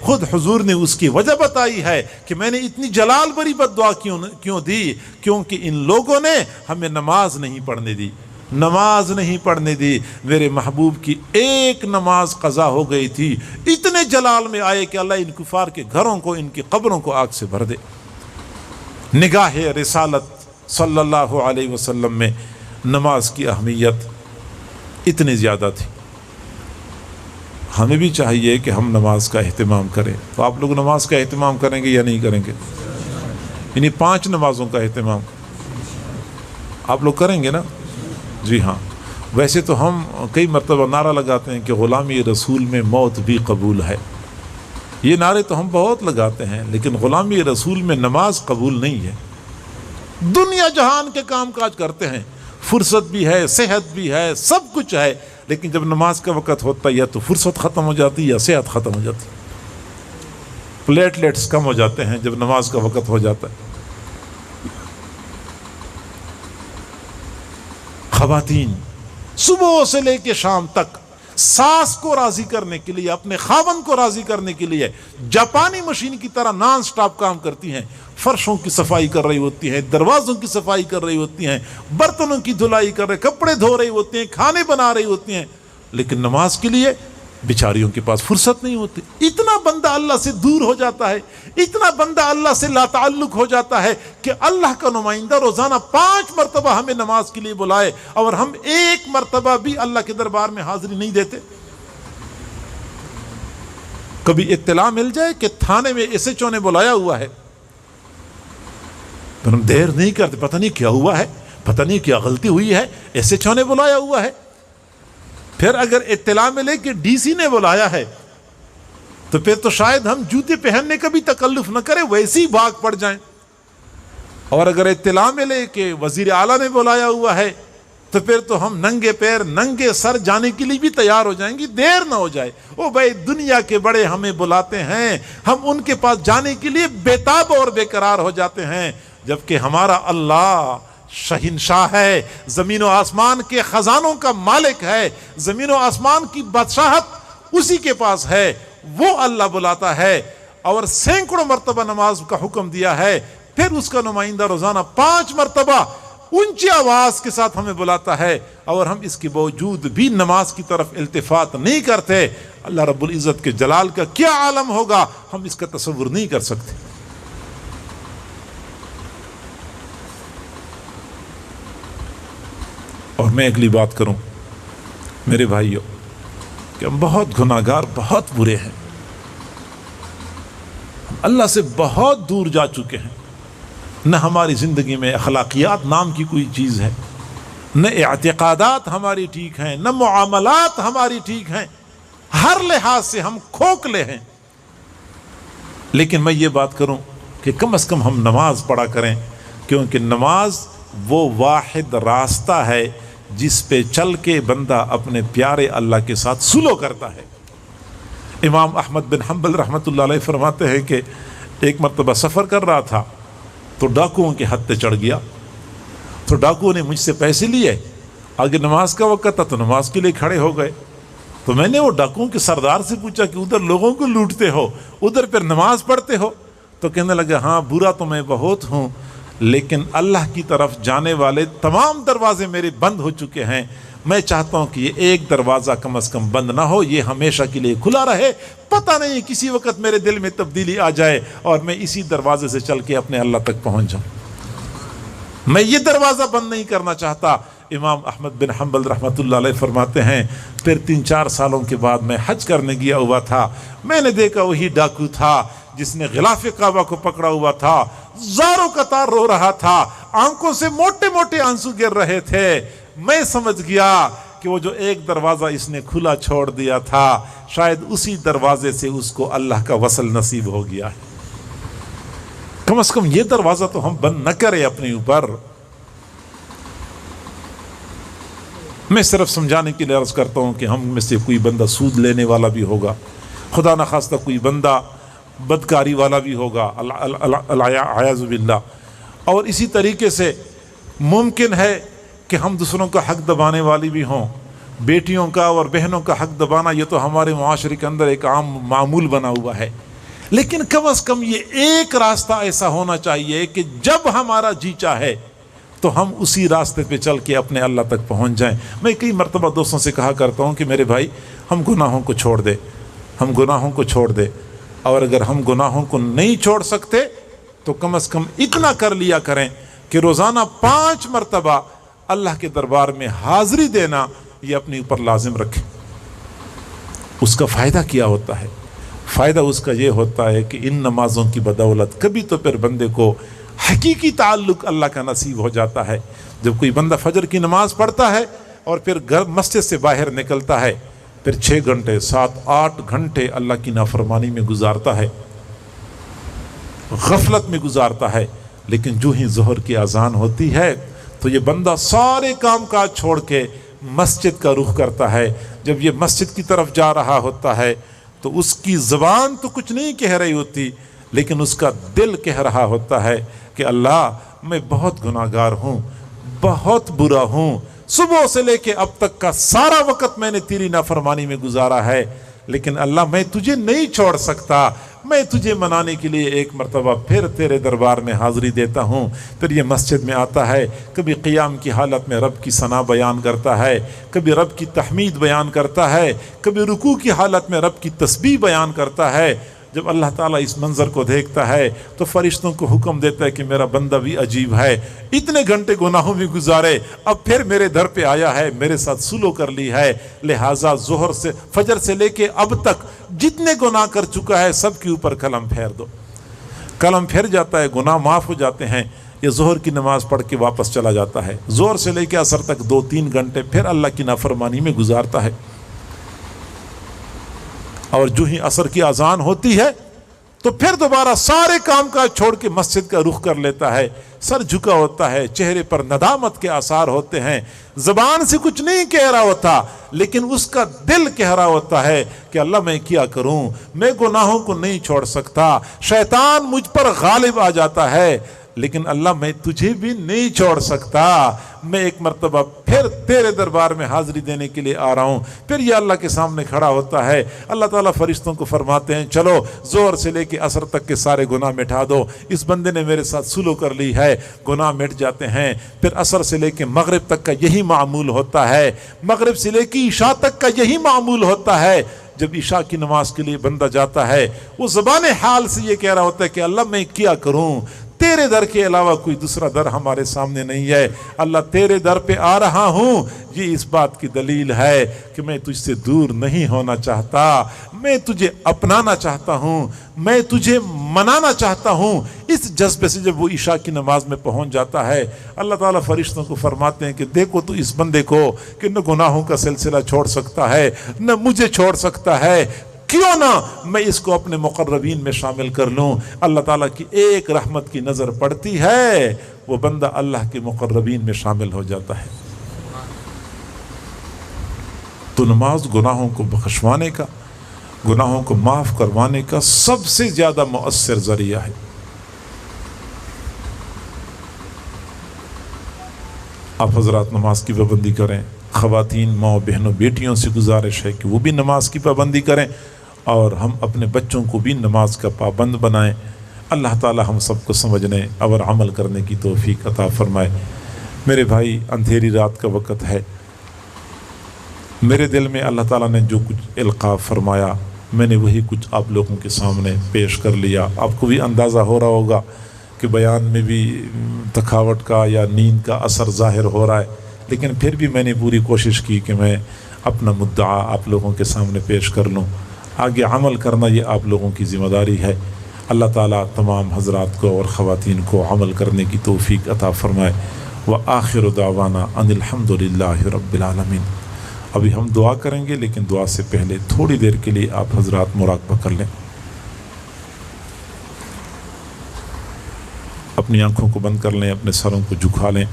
خود حضور نے اس کی وجہ بتائی ہے کہ میں نے اتنی جلال بری بد دعا کیوں دی، کیونکہ ان لوگوں نے ہمیں نماز نہیں پڑھنے دی، نماز نہیں پڑھنے دی۔ میرے محبوب کی ایک نماز قضا ہو گئی تھی، اتنے جلال میں آئے کہ اللہ ان کفار کے گھروں کو، ان کی قبروں کو آگ سے بھر دے۔ نگاہ رسالت صلی اللہ علیہ وسلم میں نماز کی اہمیت اتنی زیادہ تھی۔ ہمیں بھی چاہیے کہ ہم نماز کا اہتمام کریں۔ تو آپ لوگ نماز کا اہتمام کریں گے یا نہیں کریں گے؟ یعنی 5 نمازوں کا اہتمام آپ لوگ کریں گے نا؟ جی ہاں۔ ویسے تو ہم کئی مرتبہ نعرہ لگاتے ہیں کہ غلامی رسول میں موت بھی قبول ہے، یہ نعرے تو ہم بہت لگاتے ہیں، لیکن غلامی رسول میں نماز قبول نہیں ہے۔ دنیا جہان کے کام کاج کرتے ہیں، فرصت بھی ہے، صحت بھی ہے، سب کچھ ہے، لیکن جب نماز کا وقت ہوتا ہے یا تو فرصت ختم ہو جاتی ہے یا صحت ختم ہو جاتی ہے، پلیٹلیٹس کم ہو جاتے ہیں جب نماز کا وقت ہو جاتا ہے۔ خواتین صبح سے لے کے شام تک ساس کو راضی کرنے کے لیے، اپنے خاوند کو راضی کرنے کے لیے جاپانی مشین کی طرح نان سٹاپ کام کرتی ہیں، فرشوں کی صفائی کر رہی ہوتی ہیں، دروازوں کی صفائی کر رہی ہوتی ہیں، برتنوں کی دھلائی کر رہے، کپڑے دھو رہی ہوتی ہیں، کھانے بنا رہی ہوتی ہیں، لیکن نماز کے لیے بیچاریوں کے پاس فرصت نہیں ہوتی۔ اتنا بندہ اللہ سے دور ہو جاتا ہے، اتنا بندہ اللہ سے لا تعلق ہو جاتا ہے کہ اللہ کا نمائندہ روزانہ 5 مرتبہ ہمیں نماز کے لیے بلائے اور ہم 1 مرتبہ بھی اللہ کے دربار میں حاضری نہیں دیتے۔ کبھی اطلاع مل جائے کہ تھانے میں SHO نے بلایا ہوا ہے، تو ہم دیر نہیں کرتے، پتہ نہیں کیا ہوا ہے، پتہ نہیں کیا غلطی ہوئی ہے، SHO نے بلایا ہوا ہے۔ پھر اگر اطلاع ملے کہ DC نے بلایا ہے تو پھر تو شاید ہم جوتے پہننے کا بھی تکلف نہ کریں، ویسے ہی بھاگ پڑ جائیں۔ اور اگر اطلاع ملے کہ وزیر اعلیٰ نے بلایا ہوا ہے تو پھر تو ہم ننگے پیر ننگے سر جانے کے لیے بھی تیار ہو جائیں گے، دیر نہ ہو جائے۔ او بھائی، دنیا کے بڑے ہمیں بلاتے ہیں، ہم ان کے پاس جانے کے لیے بےتاب اور بے قرار ہو جاتے ہیں، جبکہ ہمارا اللہ شہنشاہ ہے، زمین و آسمان کے خزانوں کا مالک ہے، زمین و آسمان کی بادشاہت اسی کے پاس ہے، وہ اللہ بلاتا ہے اور سینکڑوں مرتبہ نماز کا حکم دیا ہے۔ پھر اس کا نمائندہ روزانہ 5 مرتبہ اونچی آواز کے ساتھ ہمیں بلاتا ہے، اور ہم اس کے باوجود بھی نماز کی طرف التفات نہیں کرتے۔ اللہ رب العزت کے جلال کا کیا عالم ہوگا، ہم اس کا تصور نہیں کر سکتے۔ اور میں اگلی بات کروں میرے بھائیوں کہ ہم بہت گناہگار، بہت برے ہیں، اللہ سے بہت دور جا چکے ہیں۔ نہ ہماری زندگی میں اخلاقیات نام کی کوئی چیز ہے، نہ اعتقادات ہماری ٹھیک ہیں، نہ معاملات ہماری ٹھیک ہیں، ہر لحاظ سے ہم کھوکھلے ہیں۔ لیکن میں یہ بات کروں کہ کم از کم ہم نماز پڑھا کریں، کیونکہ نماز وہ واحد راستہ ہے جس پہ چل کے بندہ اپنے پیارے اللہ کے ساتھ سلو کرتا ہے۔ امام احمد بن حنبل رحمۃ اللہ علیہ فرماتے ہیں کہ ایک مرتبہ سفر کر رہا تھا تو ڈاکوؤں کے ہتھے چڑھ گیا، تو ڈاکوؤں نے مجھ سے پیسے لیے، آگے نماز کا وقت تھا تو نماز کے لیے کھڑے ہو گئے، تو میں نے وہ ڈاکوؤں کے سردار سے پوچھا کہ ادھر لوگوں کو لوٹتے ہو، ادھر پھر نماز پڑھتے ہو؟ تو کہنے لگا ہاں برا تو میں بہت ہوں، لیکن اللہ کی طرف جانے والے تمام دروازے میرے بند ہو چکے ہیں، میں چاہتا ہوں کہ یہ ایک دروازہ کم از کم بند نہ ہو، یہ ہمیشہ کے لیے کھلا رہے، پتہ نہیں کسی وقت میرے دل میں تبدیلی آ جائے اور میں اسی دروازے سے چل کے اپنے اللہ تک پہنچ جاؤں، میں یہ دروازہ بند نہیں کرنا چاہتا۔ امام احمد بن حنبل رحمۃ اللہ علیہ فرماتے ہیں پھر 3-4 سالوں کے بعد میں حج کرنے گیا ہوا تھا، میں نے دیکھا وہی ڈاکو تھا جس نے غلاف کعبہ کو پکڑا ہوا تھا، زاروں قطار رو رہا تھا، آنکھوں سے موٹے موٹے آنسو گر رہے تھے۔ میں سمجھ گیا کہ وہ جو ایک دروازہ اس نے کھلا چھوڑ دیا تھا، شاید اسی دروازے سے اس کو اللہ کا وصل نصیب ہو گیا ہے۔ کم از کم یہ دروازہ تو ہم بند نہ کریں اپنے اوپر۔ میں صرف سمجھانے کے لیے عرض کرتا ہوں کہ ہم میں سے کوئی بندہ سود لینے والا بھی ہوگا، خدا نخواستہ کوئی بندہ بدکاری والا بھی ہوگا، اعوذ باللہ، اور اسی طریقے سے ممکن ہے کہ ہم دوسروں کا حق دبانے والی بھی ہوں، بیٹیوں کا اور بہنوں کا حق دبانا یہ تو ہمارے معاشرے کے اندر ایک عام معمول بنا ہوا ہے، لیکن کم از کم یہ ایک راستہ ایسا ہونا چاہیے کہ جب ہمارا جی چاہے تو ہم اسی راستے پہ چل کے اپنے اللہ تک پہنچ جائیں۔ میں کئی مرتبہ دوستوں سے کہا کرتا ہوں کہ میرے بھائی ہم گناہوں کو چھوڑ دے، ہم گناہوں کو چھوڑ دے، اور اگر ہم گناہوں کو نہیں چھوڑ سکتے تو کم از کم اتنا کر لیا کریں کہ روزانہ 5 مرتبہ اللہ کے دربار میں حاضری دینا یہ اپنے اوپر لازم رکھیں۔ اس کا فائدہ کیا ہوتا ہے؟ فائدہ اس کا یہ ہوتا ہے کہ ان نمازوں کی بدولت کبھی تو پھر بندے کو حقیقی تعلق اللہ کا نصیب ہو جاتا ہے۔ جب کوئی بندہ فجر کی نماز پڑھتا ہے اور پھر گھر مسجد سے باہر نکلتا ہے، پھر 6 گھنٹے 7-8 گھنٹے اللہ کی نافرمانی میں گزارتا ہے، غفلت میں گزارتا ہے، لیکن جو ہی ظہر کی اذان ہوتی ہے تو یہ بندہ سارے کام کاج چھوڑ کے مسجد کا رخ کرتا ہے۔ جب یہ مسجد کی طرف جا رہا ہوتا ہے تو اس کی زبان تو کچھ نہیں کہہ رہی ہوتی، لیکن اس کا دل کہہ رہا ہوتا ہے کہ اللہ میں بہت گناہگار ہوں، بہت برا ہوں، صبح سے لے کے اب تک کا سارا وقت میں نے تیری نافرمانی میں گزارا ہے، لیکن اللہ میں تجھے نہیں چھوڑ سکتا، میں تجھے منانے کے لیے ایک مرتبہ پھر تیرے دربار میں حاضری دیتا ہوں۔ پھر یہ مسجد میں آتا ہے، کبھی قیام کی حالت میں رب کی ثنا بیان کرتا ہے، کبھی رب کی تحمید بیان کرتا ہے، کبھی رکوع کی حالت میں رب کی تسبیح بیان کرتا ہے۔ جب اللہ تعالیٰ اس منظر کو دیکھتا ہے تو فرشتوں کو حکم دیتا ہے کہ میرا بندہ بھی عجیب ہے، اتنے گھنٹے گناہوں میں گزارے، اب پھر میرے در پہ آیا ہے، میرے ساتھ سلو کر لی ہے، لہٰذا ظہر سے فجر سے لے کے اب تک جتنے گناہ کر چکا ہے سب کے اوپر قلم پھیر دو۔ قلم پھیر جاتا ہے، گناہ معاف ہو جاتے ہیں۔ یہ ظہر کی نماز پڑھ کے واپس چلا جاتا ہے، ظہر سے لے کے عصر تک 2-3 گھنٹے پھر اللہ کی نافرمانی میں گزارتا ہے، اور جو ہی عصر کی اذان ہوتی ہے تو پھر دوبارہ سارے کام کاج چھوڑ کے مسجد کا رخ کر لیتا ہے، سر جھکا ہوتا ہے، چہرے پر ندامت کے آثار ہوتے ہیں، زبان سے کچھ نہیں کہہ رہا ہوتا، لیکن اس کا دل کہہ رہا ہوتا ہے کہ اللہ میں کیا کروں، میں گناہوں کو نہیں چھوڑ سکتا، شیطان مجھ پر غالب آ جاتا ہے، لیکن اللہ میں تجھے بھی نہیں چھوڑ سکتا، میں ایک مرتبہ پھر تیرے دربار میں حاضری دینے کے لیے آ رہا ہوں۔ پھر یہ اللہ کے سامنے کھڑا ہوتا ہے، اللہ تعالیٰ فرشتوں کو فرماتے ہیں چلو زور سے لے کے عصر تک کے سارے گناہ مٹا دو، اس بندے نے میرے ساتھ سلو کر لی ہے، گناہ مٹ جاتے ہیں۔ پھر عصر سے لے کے مغرب تک کا یہی معمول ہوتا ہے، مغرب سے لے کے عشاء تک کا یہی معمول ہوتا ہے۔ جب عشاء کی نماز کے لیے بندہ جاتا ہے وہ زبان حال سے یہ کہہ رہا ہوتا ہے کہ اللہ میں کیا کروں، تیرے در کے علاوہ کوئی دوسرا در ہمارے سامنے نہیں ہے، اللہ تیرے در پہ آ رہا ہوں، یہ اس بات کی دلیل ہے کہ میں تجھ سے دور نہیں ہونا چاہتا، میں تجھے اپنانا چاہتا ہوں، میں تجھے منانا چاہتا ہوں۔ اس جذبے سے جب وہ عشاء کی نماز میں پہنچ جاتا ہے، اللہ تعالیٰ فرشتوں کو فرماتے ہیں کہ دیکھو تو اس بندے کو کہ نہ گناہوں کا سلسلہ چھوڑ سکتا ہے، نہ مجھے چھوڑ سکتا ہے، کیوں نہ میں اس کو اپنے مقربین میں شامل کر لوں۔ اللہ تعالیٰ کی ایک رحمت کی نظر پڑتی ہے، وہ بندہ اللہ کے مقربین میں شامل ہو جاتا ہے۔ تو نماز گناہوں کو بخشوانے کا، گناہوں کو معاف کروانے کا سب سے زیادہ مؤثر ذریعہ ہے۔ آپ حضرات نماز کی پابندی کریں، خواتین ماؤں بہنوں بیٹیوں سے گزارش ہے کہ وہ بھی نماز کی پابندی کریں، اور ہم اپنے بچوں کو بھی نماز کا پابند بنائیں۔ اللہ تعالی ہم سب کو سمجھنے اور عمل کرنے کی توفیق عطا فرمائے۔ میرے بھائی، اندھیری رات کا وقت ہے، میرے دل میں اللہ تعالیٰ نے جو کچھ القاء فرمایا میں نے وہی کچھ آپ لوگوں کے سامنے پیش کر لیا۔ آپ کو بھی اندازہ ہو رہا ہوگا کہ بیان میں بھی تھکاوٹ کا یا نیند کا اثر ظاہر ہو رہا ہے، لیکن پھر بھی میں نے پوری کوشش کی کہ میں اپنا مدعا آپ لوگوں کے سامنے پیش کر لوں۔ آگے عمل کرنا یہ آپ لوگوں کی ذمہ داری ہے۔ اللہ تعالیٰ تمام حضرات کو اور خواتین کو عمل کرنے کی توفیق عطا فرمائے۔ وآخر دعوانا ان الحمد للہ رب العالمین۔ ابھی ہم دعا کریں گے، لیکن دعا سے پہلے تھوڑی دیر کے لیے آپ حضرات مراقبہ کر لیں، اپنی آنکھوں کو بند کر لیں، اپنے سروں کو جھکا لیں۔